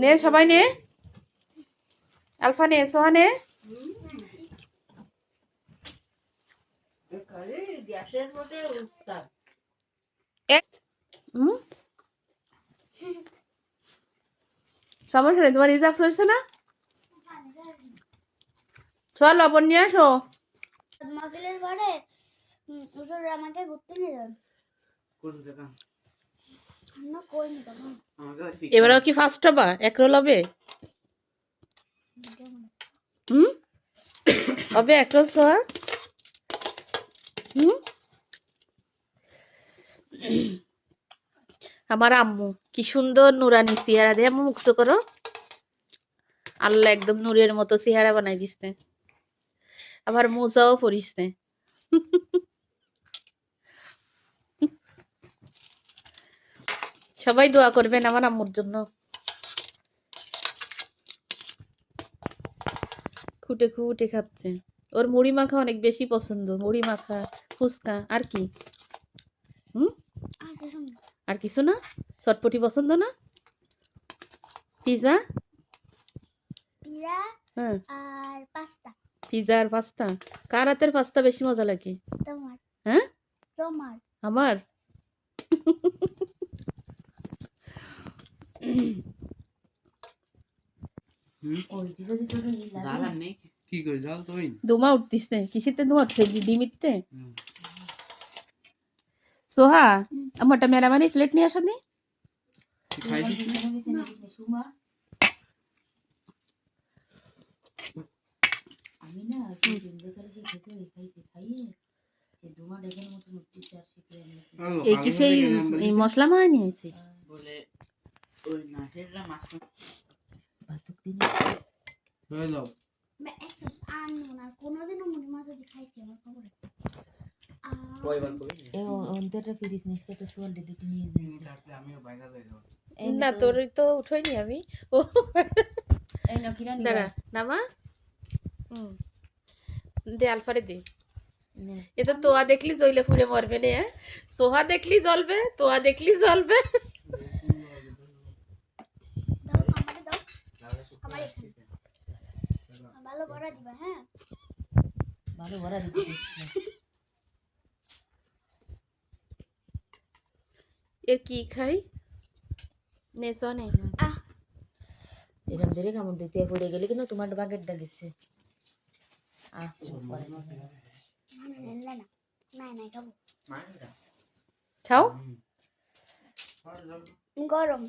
নে সবাই নে, আলফা নে, সোহা নে। সমস্যা নেই, তোমার রিজার্ভ রয়েছে না? চল লবণ নিয়ে আসো। আমাকে ঘুরতে নিয়ে যান। এবারও কি ফার্স্ট হবা? এক রোল হবে? হবে এক রোল সোহা? আমার আম্মু কি সুন্দর নুরানি চেহারা দিয়ে আম্মু মুখছো করো। আল্লাহ একদম নূরের মতো চেহারা বানাই দিচ্ছে। আবার মোজাও পরিছে। সবাই দোয়া করবেন আমার আম্মুর জন্য। খুঁটে খুঁটে খাচ্ছে। ওর মুড়ি মাখা অনেক বেশি পছন্দ। মুড়ি মাখা, ফুচকা আর কি? আর কিছু না? চটপটি পছন্দ না? পিজা? হ্যাঁ, আর পাস্তা। পিজা আর পাস্তা। কার হাতের পাস্তা বেশি মজা লাগে? তোমার। হ্যাঁ, তোমার। আমার। ধোঁয়া উঠতিছে। কিসেতে ধোঁয়া উঠছে? ডিমিতে? সোহা, আমারটা মেরামানি প্লেট নিয়ে আসো নি। এই কি সেই মশলা মারা নিয়েছিস? কোনোদিনও মুড়ি মাছ খাইছি আমার খবরে। না তোর তো উঠোইনি আমি। ও দাঁড়া নামা। দে আলফারে দে। এ তো তোয়া দেখলি জ্বলে পুড়ে মরবে না। সোহা দেখলি জ্বলবে, তোয়া দেখলি জ্বলবে। ভালো ভরা দিবা, হ্যাঁ ভালো ভরা দিতে। এর কি খাই? নে সনে এরকম ধরে কামড় দিতে পড়ে গেলে কিন্তু তোমার বাগেরটা গেছে। খাও। গরম।